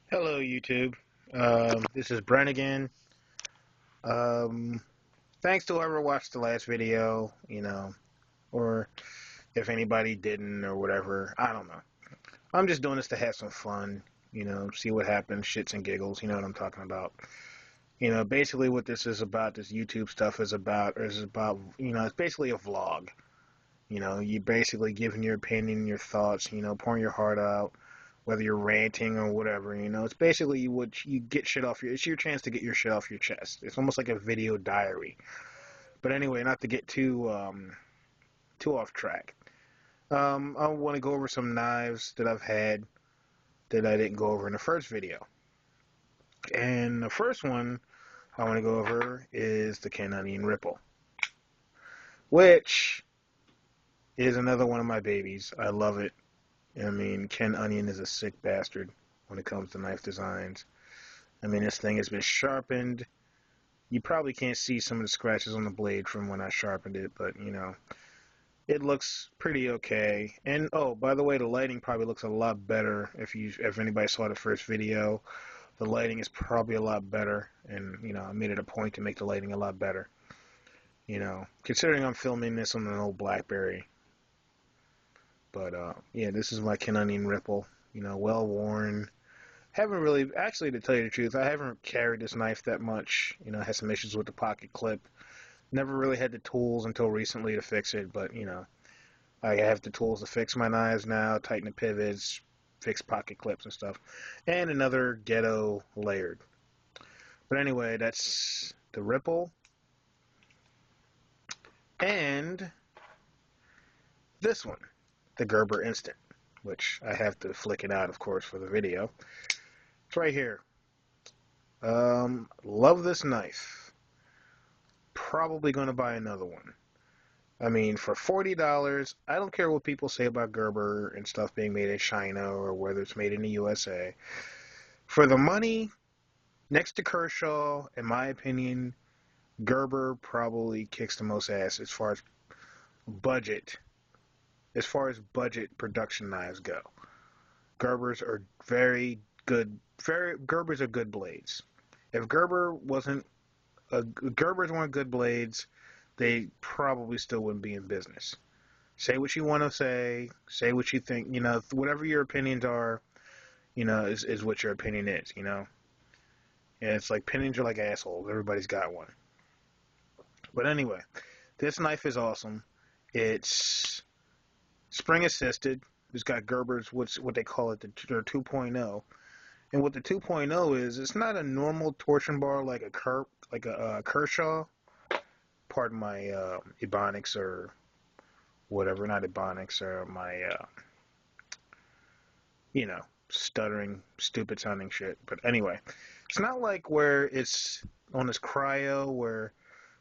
Hello, YouTube. This is Brent again. Um, Thanks to whoever watched the last video, or if anybody didn't or whatever. I don't know. I'm just doing this to have some fun, see what happens, shits and giggles. You know what I'm talking about. Basically what this is about, this YouTube stuff is about, it's basically a vlog. You basically giving your opinion, your thoughts, pouring your heart out, whether you're ranting or whatever. It's basically what you get shit off it's your chance to get your shit off your chest. It's almost like a video diary. But anyway, not to get too off track. I want to go over some knives that I've had that I didn't go over in the first video. And the first one I want to go over is the Ken Onion Ripple, which is another one of my babies. I love it. I mean, Ken Onion is a sick bastard when it comes to knife designs. I mean, this thing has been sharpened. You probably can't see some of the scratches on the blade from when I sharpened it, but, it looks pretty okay. And, oh, by the way, the lighting probably looks a lot better if anybody saw the first video. The lighting is probably a lot better, and, I made it a point to make the lighting a lot better. Considering I'm filming this on an old BlackBerry. But, yeah, this is my Ken Onion Ripple, well worn. Haven't really, actually, to tell you the truth, I haven't carried this knife that much. I had some issues with the pocket clip. Never really had the tools until recently to fix it, but, I have the tools to fix my knives now, tighten the pivots, fix pocket clips and stuff. And another ghetto layered. But anyway, that's the Ripple. And this one, the Gerber Instant, which I have to flick it out, of course, for the video. It's right here. Love this knife. Probably going to buy another one. I mean, for $40, I don't care what people say about Gerber and stuff being made in China or whether it's made in the USA. For the money, next to Kershaw, in my opinion, Gerber probably kicks the most ass budget, as far as budget production knives go. Gerbers are very good. Gerbers are good blades. If Gerbers weren't good blades, they probably still wouldn't be in business. Say what you want to say what you think, whatever your opinions are, is what your opinion is, And it's like opinions are like assholes. Everybody's got one. But anyway, this knife is awesome. It's spring assisted. It's got Gerber's, what they call it, their 2.0. And what the 2.0 is, it's not a normal torsion bar like a Kershaw. Pardon my ebonics or whatever, not ebonics, or my stuttering, stupid sounding shit. But anyway, it's not like where it's on this cryo where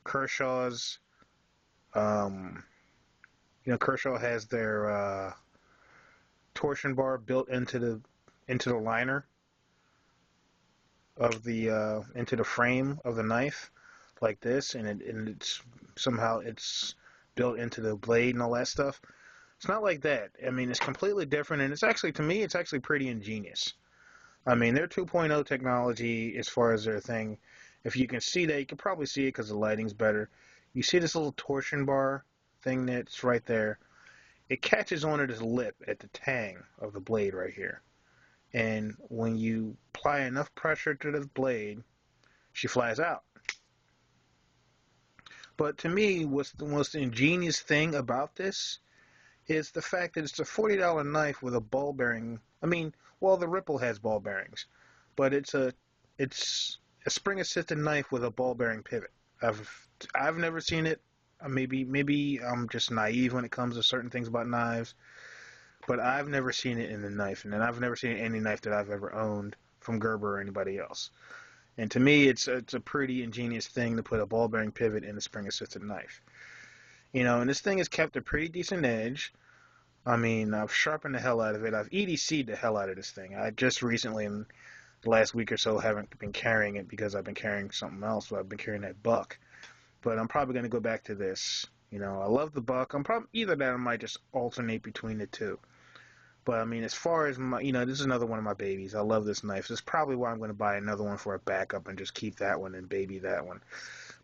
Kershaw's, um, Kershaw has their torsion bar built into the liner of the into the frame of the knife, like this, and it's somehow it's built into the blade and all that stuff. It's not like that. I mean, it's completely different, and it's actually, to me, it's actually pretty ingenious. I mean, their 2.0 technology, as far as their thing, if you can see that, you can probably see it because the lighting's better. You see this little torsion bar thing that's right there? It catches onto this lip at the tang of the blade right here. And when you apply enough pressure to the blade, she flies out. But to me, what's the most ingenious thing about this is the fact that it's a $40 knife with a ball bearing. I mean, well, the Ripple has ball bearings, but it's a spring assisted knife with a ball bearing pivot. I've never seen it. Maybe I'm just naive when it comes to certain things about knives, but I've never seen it in a knife, and I've never seen any knife that I've ever owned from Gerber or anybody else. And to me, it's a pretty ingenious thing to put a ball bearing pivot in a spring assisted knife. And this thing has kept a pretty decent edge. I mean, I've sharpened the hell out of it. I've EDC'd the hell out of this thing. I just recently, in the last week or so, haven't been carrying it because I've been carrying something else. So I've been carrying that buck. But I'm probably going to go back to this. I love the buck. Either that or I might just alternate between the two. But I mean, as far as my, you know, this is another one of my babies. I love this knife. This is probably why I'm going to buy another one for a backup and just keep that one and baby that one.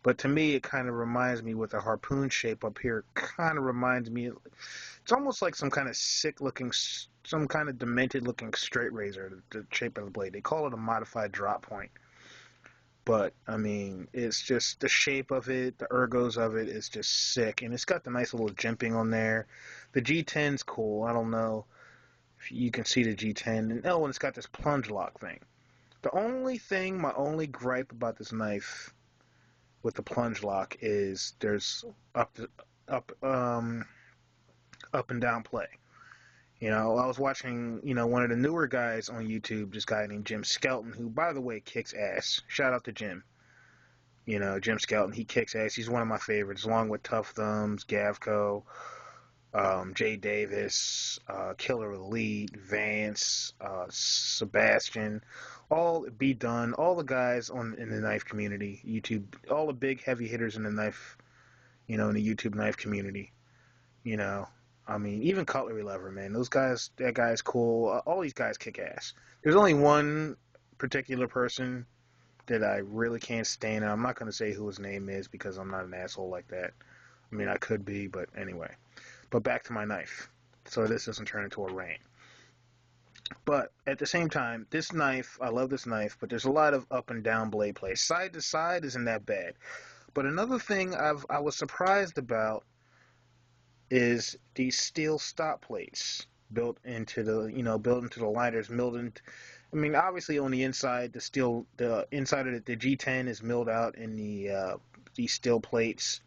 But to me, it kind of reminds me with the harpoon shape up here. Kind of reminds me. It's almost like some kind of sick looking, some kind of demented looking straight razor. The shape of the blade. They call it a modified drop point. But I mean, it's just the shape of it, the ergos of it is just sick, and it's got the nice little jimping on there. The G10's cool. I don't know if you can see the G10, and oh, and it's got this plunge lock thing. The only thing, my only gripe about this knife with the plunge lock is there's up up and down play. You know, I was watching, you know, one of the newer guys on YouTube, this guy named Jim Skelton, who, by the way, kicks ass. Shout out to Jim. You know, Jim Skelton, he kicks ass. He's one of my favorites, along with Tough Thumbs, Gavco, Jay Davis, Killer Elite, Vance, Sebastian, all B Dunn, all the guys in the knife community, YouTube, all the big heavy hitters in the knife, you know, in the YouTube knife community, you know. I mean, even Cutlery Lover, man, those guys, that guy's cool. All these guys kick ass. There's only one particular person that I really can't stand, and I'm not going to say who his name is because I'm not an asshole like that. I mean, I could be, but anyway. But back to my knife, so this doesn't turn into a rant. But at the same time, this knife, I love this knife, but there's a lot of up and down blade play. Side to side isn't that bad. But another thing I was surprised about is these steel stop plates built into the, you know, built into the liners, milled in. I mean, obviously on the inside, the inside of the G10 is milled out in these steel plates,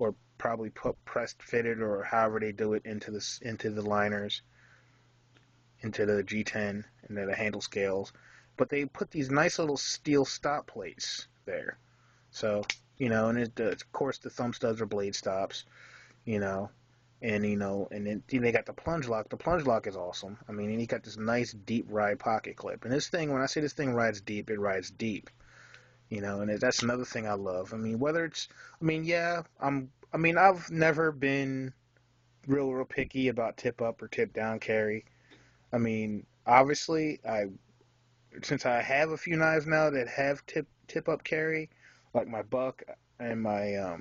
or probably pressed fitted, or however they do it into the liners, into the G10 and then the handle scales. But they put these nice little steel stop plates there. So, you know, and of course the thumb studs are blade stops, you know, and you know, and then they got the plunge lock. The plunge lock is awesome. I mean, and you got this nice deep ride pocket clip. And this thing, when I say this thing rides deep, it rides deep. You know, and that's another thing I love. I mean, whether it's, I mean, yeah, I mean, I've never been real picky about tip up or tip down carry. I mean, obviously, since I have a few knives now that have tip up carry, like my Buck and my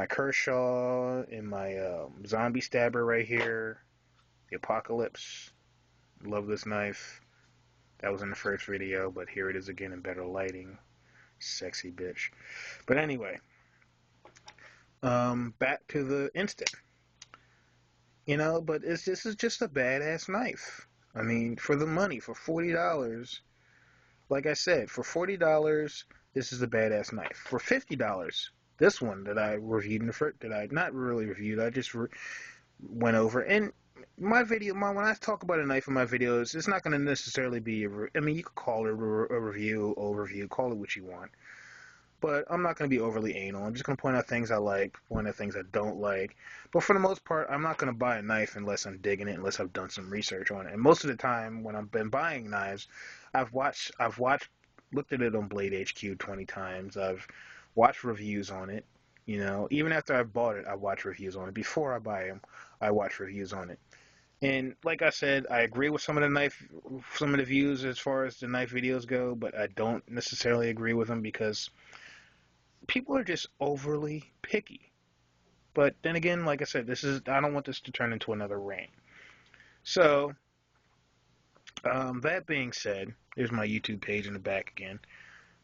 Kershaw and my Zombie Stabber right here, the Apocalypse. Love this knife. That was in the first video, but here it is again in better lighting. Sexy bitch. But anyway, back to the instant. You know, but this is just a badass knife. I mean, for the money, for $40, like I said, for $40, this is a badass knife. For $50, this one that I reviewed in the first, that I not really reviewed, I just went over. And my video, when I talk about a knife in my videos, it's not going to necessarily be I mean, you could call it a review, overview, call it what you want. But I'm not going to be overly anal. I'm just going to point out things I like, point out things I don't like. But for the most part, I'm not going to buy a knife unless I'm digging it, unless I've done some research on it. And most of the time, when I've been buying knives, looked at it on Blade HQ 20 times. I've watched reviews on it. You know, even after I've bought it, I watch reviews on it. Before I buy them, I watch reviews on it. And like I said, I agree with some of the views as far as the knife videos go, but I don't necessarily agree with them because people are just overly picky. But then again, like I said, I don't want this to turn into another rant. So, that being said, there's my YouTube page in the back again.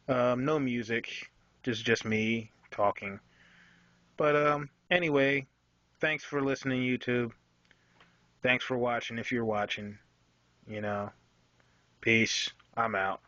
No music, just me talking. But anyway, thanks for listening, YouTube. Thanks for watching if you're watching. You know, peace. I'm out.